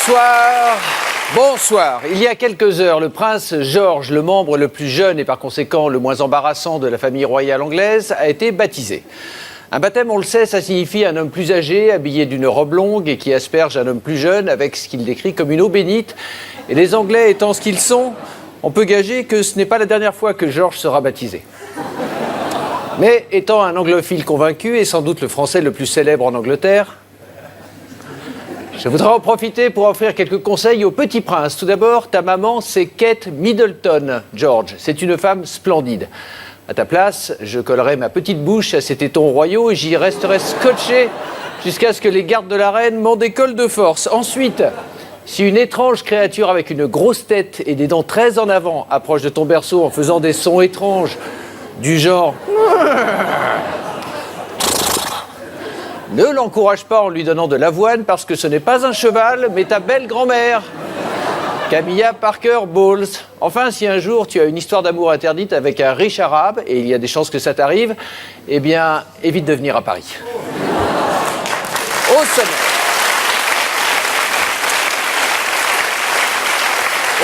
Bonsoir. Bonsoir. Il y a quelques heures, le prince George, le membre le plus jeune et par conséquent le moins embarrassant de la famille royale anglaise, a été baptisé. Un baptême, on le sait, ça signifie un homme plus âgé, habillé d'une robe longue et qui asperge un homme plus jeune avec ce qu'il décrit comme une eau bénite. Et les Anglais étant ce qu'ils sont, on peut gager que ce n'est pas la dernière fois que George sera baptisé. Mais étant un anglophile convaincu et sans doute le français le plus célèbre en Angleterre, je voudrais en profiter pour offrir quelques conseils au petit prince. Tout d'abord, ta maman, c'est Kate Middleton, George. C'est une femme splendide. À ta place, je collerai ma petite bouche à ces tétons royaux et j'y resterai scotché jusqu'à ce que les gardes de la reine m'en décollent de force. Ensuite, si une étrange créature avec une grosse tête et des dents très en avant approche de ton berceau en faisant des sons étranges du genre... Ne l'encourage pas en lui donnant de l'avoine parce que ce n'est pas un cheval, mais ta belle grand-mère, Camilla Parker Bowles. Enfin, si un jour tu as une histoire d'amour interdite avec un riche arabe, et il y a des chances que ça t'arrive, eh bien, évite de venir à Paris. Au sommaire.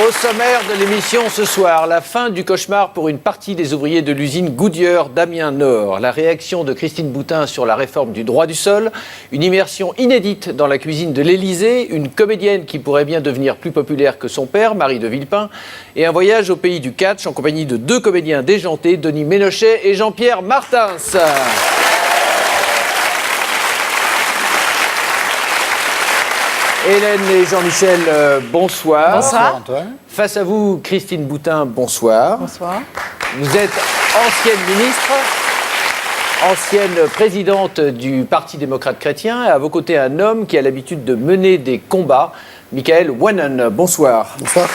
Au sommaire de l'émission ce soir, la fin du cauchemar pour une partie des ouvriers de l'usine Goodyear d'Amiens Nord, la réaction de Christine Boutin sur la réforme du droit du sol, une immersion inédite dans la cuisine de l'Élysée, une comédienne qui pourrait bien devenir plus populaire que son père, Marie de Villepin, et un voyage au pays du catch en compagnie de deux comédiens déjantés, Denis Ménochet et Jean-Pierre Martins. Hélène et Jean-Michel, bonsoir. Bonsoir Antoine. Face à vous, Christine Boutin, bonsoir. Bonsoir. Vous êtes ancienne ministre, ancienne présidente du Parti démocrate chrétien, et à vos côtés un homme qui a l'habitude de mener des combats, Michael Wannen. Bonsoir. Bonsoir.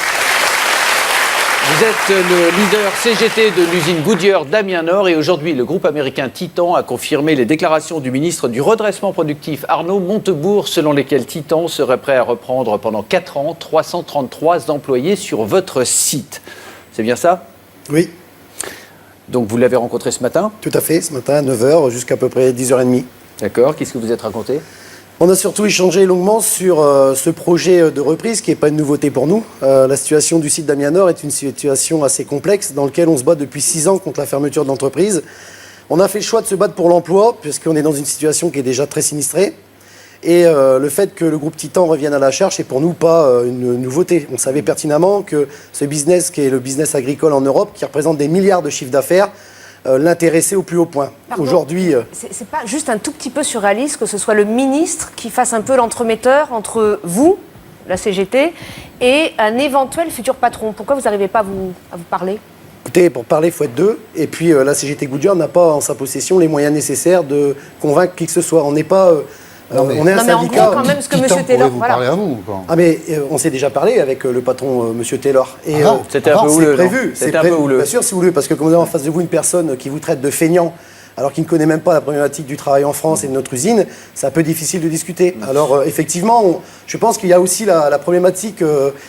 Vous êtes le leader CGT de l'usine Goodyear d'Amiens Nord et aujourd'hui le groupe américain Titan a confirmé les déclarations du ministre du redressement productif Arnaud Montebourg selon lesquelles Titan serait prêt à reprendre pendant 4 ans 333 employés sur votre site. C'est bien ça ? Oui. Donc vous l'avez rencontré ce matin ? Tout à fait, ce matin à 9h jusqu'à peu près 10h30. D'accord, qu'est-ce que vous êtes raconté ? On a surtout échangé longuement sur ce projet de reprise qui n'est pas une nouveauté pour nous. La situation du site d'Amiens Nord est une situation assez complexe dans laquelle on se bat depuis 6 ans contre la fermeture de l'entreprise. On a fait le choix de se battre pour l'emploi puisqu'on est dans une situation qui est déjà très sinistrée. Et le fait que le groupe Titan revienne à la charge, c'est pour nous pas une nouveauté. On savait pertinemment que ce business qui est le business agricole en Europe, qui représente des milliards de chiffres d'affaires, l'intéressait au plus haut point. Aujourd'hui, c'est pas juste un tout petit peu surréaliste que ce soit le ministre qui fasse un peu l'entremetteur entre vous, la CGT, et un éventuel futur patron. Pourquoi vous n'arrivez pas à vous parler ? Écoutez, pour parler, il faut être deux. Et puis la CGT Goodyear n'a pas en sa possession les moyens nécessaires de convaincre qui que ce soit. On n'est pas... on est un syndicat. En gros, quand même, ce que M. Taylor... Vous parler à vous, quoi. Ah mais on s'est déjà parlé avec le patron M. Taylor. Et c'était un peu houleux, c'est prévu. C'était un peu houleux. Bien sûr, c'est houleux parce que comme vous avez en face de vous une personne qui vous traite de feignant, alors qu'il ne connaît même pas la problématique du travail en France et de notre usine, c'est un peu difficile de discuter. Alors effectivement, je pense qu'il y a aussi la problématique de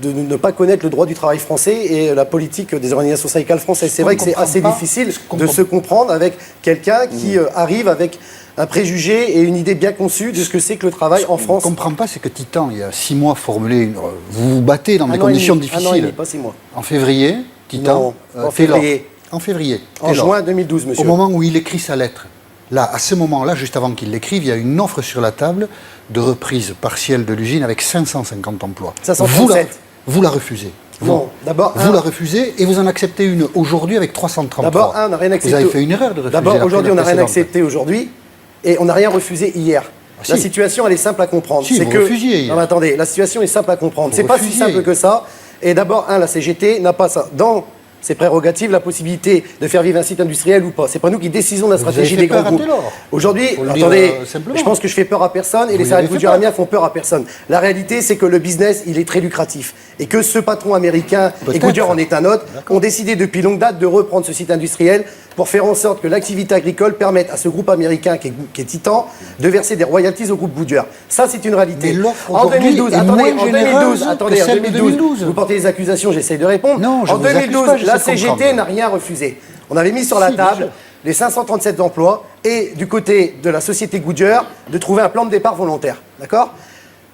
ne pas connaître le droit du travail français et la politique des organisations syndicales françaises. C'est vrai que c'est assez difficile de se comprendre avec quelqu'un qui arrive avec un préjugé et une idée bien conçue de ce que c'est que le travail en France. Ce qu'on ne comprend pas, c'est que Titan, il y a 6 mois, formulé vous vous battez dans des conditions difficiles. Un an et demi, pas 6 mois. En février, Titan... Non, en février. En février. En juin 2012, monsieur. Au moment où il écrit sa lettre, là, à ce moment-là, juste avant qu'il l'écrive, il y a une offre sur la table de reprise partielle de l'usine avec 550 emplois. 537. Vous la refusez. Non, d'abord... Vous la refusez et vous en acceptez une aujourd'hui avec 333. D'abord, on n'a rien accepté. Vous avez fait une erreur de refuser. D'abord, aujourd'hui, on n'a rien accepté aujourd'hui et on n'a rien refusé hier. La situation, elle est simple à comprendre. Si, vous refusiez hier. Non, mais attendez, la situation est simple à comprendre. C'est pas si simple que ça. Et d'abord, la CGT n'a pas ça. Dans ses prérogatives, la possibilité de faire vivre un site industriel ou pas. C'est pas nous qui décidons de la stratégie des grands groupes. Aujourd'hui, attendez, je pense que je fais peur à personne et les salariés de Goodyear Amiens font peur à personne. La réalité, c'est que le business, il est très lucratif. Et que ce patron américain, et Goodyear en est un autre, ont décidé depuis longue date de reprendre ce site industriel pour faire en sorte que l'activité agricole permette à ce groupe américain qui est Titan de verser des royalties au groupe Goodyear. Ça, c'est une réalité. En 2012, attendez, en 2012, vous portez des accusations, j'essaye de répondre. Non, en 2012, la CGT n'a rien refusé. On avait mis sur la table les 537 emplois et du côté de la société Goodyear de trouver un plan de départ volontaire. D'accord ?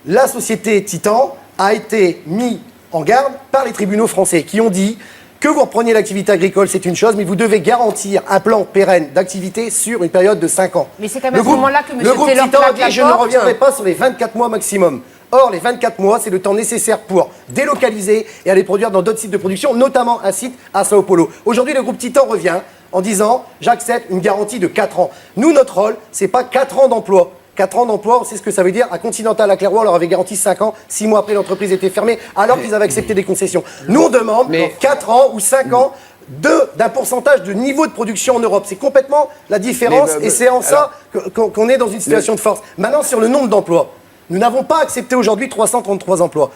la société Titan a été mise en garde par les tribunaux français qui ont dit que vous repreniez l'activité agricole, c'est une chose, mais vous devez garantir un plan pérenne d'activité sur une période de 5 ans. Mais c'est quand même à ce moment-là que M. Le groupe Taylor Titan a claque dit la je ne porte. reviendrai pas sur les 24 mois maximum. Or, les 24 mois, c'est le temps nécessaire pour délocaliser et aller produire dans d'autres sites de production, notamment un site à Sao Paulo. Aujourd'hui, le groupe Titan revient en disant j'accepte une garantie de 4 ans. Nous, notre rôle, c'est pas 4 ans d'emploi. 4 ans d'emploi, c'est ce que ça veut dire. À Continental, à Clairoy, on leur avait garanti 5 ans. 6 mois après, l'entreprise était fermée, alors qu'ils avaient accepté des concessions. Nous, on demande 4 ans ou 5 ans d'un pourcentage de niveau de production en Europe. C'est complètement la différence et c'est en ça qu'on est dans une situation de force. Maintenant, sur le nombre d'emplois, nous n'avons pas accepté aujourd'hui 333 emplois.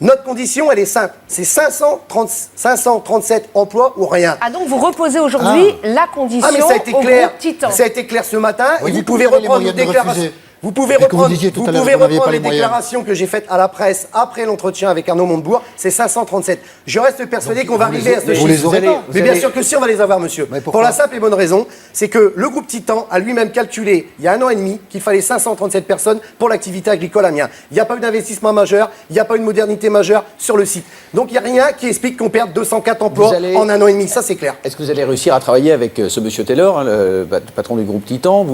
Notre condition, elle est simple. C'est 537 emplois ou rien. Ah, donc vous reposez aujourd'hui la condition mais ça a été au clair. groupe Titan. Ça a été clair ce matin. Oui, Et vous vous pouvez avez les reprendre nos moyens de déclarations. refuser. Vous pouvez Et que vous reprendre, disiez tout vous à l'heure pouvez que vous n'aviez reprendre pas les les moyens. déclarations que j'ai faites à la presse après l'entretien avec Arnaud Montebourg. C'est 537. Je reste persuadé qu'on va arriver à ce vous les chiffre. aurez pas. Mais bien sûr que si, on va les avoir, monsieur. Mais Pour pourquoi la simple et bonne raison, c'est que le groupe Titan a lui-même calculé, il y a 1 an et demi, qu'il fallait 537 personnes pour l'activité agricole à Amiens. Il n'y a pas eu d'investissement majeur, il n'y a pas eu de modernité majeure sur le site. Donc il n'y a rien qui explique qu'on perde 204 emplois en 1 an et demi. Ça, c'est clair. Est-ce que vous allez réussir à travailler avec ce monsieur Taylor, le patron du groupe Titan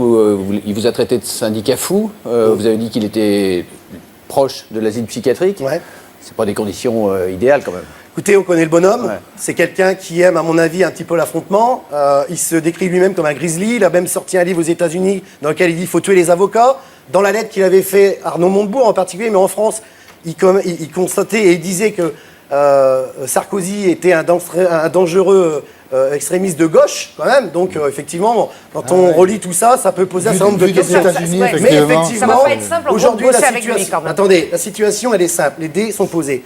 il vous a traité de syndicat fou. Vous avez dit qu'il était proche de l'asile psychiatrique. Ouais. C'est pas des conditions idéales quand même. Écoutez, on connaît le bonhomme. Ouais. C'est quelqu'un qui aime, à mon avis, un petit peu l'affrontement. Il se décrit lui-même comme un grizzly. Il a même sorti un livre aux États-Unis dans lequel il dit qu'il faut tuer les avocats. Dans la lettre qu'il avait fait Arnaud Montebourg en particulier, mais en France, il constatait et il disait que Sarkozy était un dangereux extrémiste de gauche, quand même. Donc, effectivement, quand on relit tout ça, ça peut poser un certain nombre de questions. États-Unis, Ouais. Mais Ça effectivement, va pas être simple, on aujourd'hui, va la bosser avec lui, situation... quand même. Attendez, la situation, elle est simple. Les dés sont posés.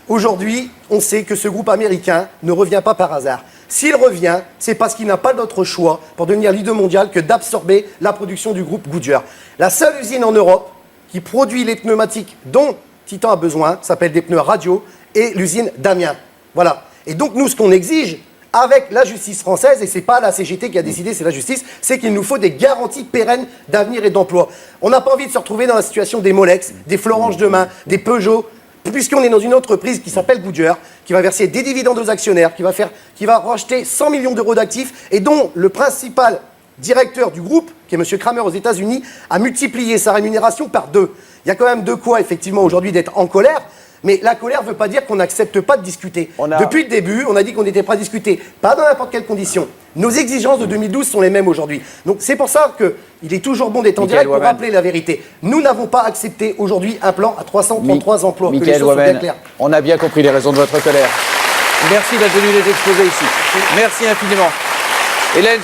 Aujourd'hui, on sait que ce groupe américain ne revient pas par hasard. S'il revient, c'est parce qu'il n'a pas d'autre choix pour devenir leader mondial que d'absorber la production du groupe Goodyear. La seule usine en Europe qui produit les pneumatiques dont Titan a besoin s'appelle des pneus radio et l'usine d'Amiens. Voilà. Et donc nous, ce qu'on exige avec la justice française, et c'est pas la CGT qui a décidé, c'est la justice, c'est qu'il nous faut des garanties pérennes d'avenir et d'emploi. On n'a pas envie de se retrouver dans la situation des Molex, des Florange demain, des Peugeot, puisqu'on est dans une entreprise qui s'appelle Goodyear, qui va verser des dividendes aux actionnaires, qui va racheter 100 millions d'euros d'actifs, et dont le principal directeur du groupe, qui est M. Kramer aux États-Unis, a multiplié sa rémunération par 2. Il y a quand même de quoi, effectivement, aujourd'hui d'être en colère. Mais la colère ne veut pas dire qu'on n'accepte pas de discuter. Depuis le début, on a dit qu'on n'était pas à discuter, pas dans n'importe quelle condition. Nos exigences de 2012 sont les mêmes aujourd'hui. Donc c'est pour ça qu'il est toujours bon d'être en direct pour rappeler la vérité. Nous n'avons pas accepté aujourd'hui un plan à 333 emplois. Que les choses soient bien claires. On a bien compris les raisons de votre colère. Merci d'être venu les exposer ici. Merci infiniment. Hélène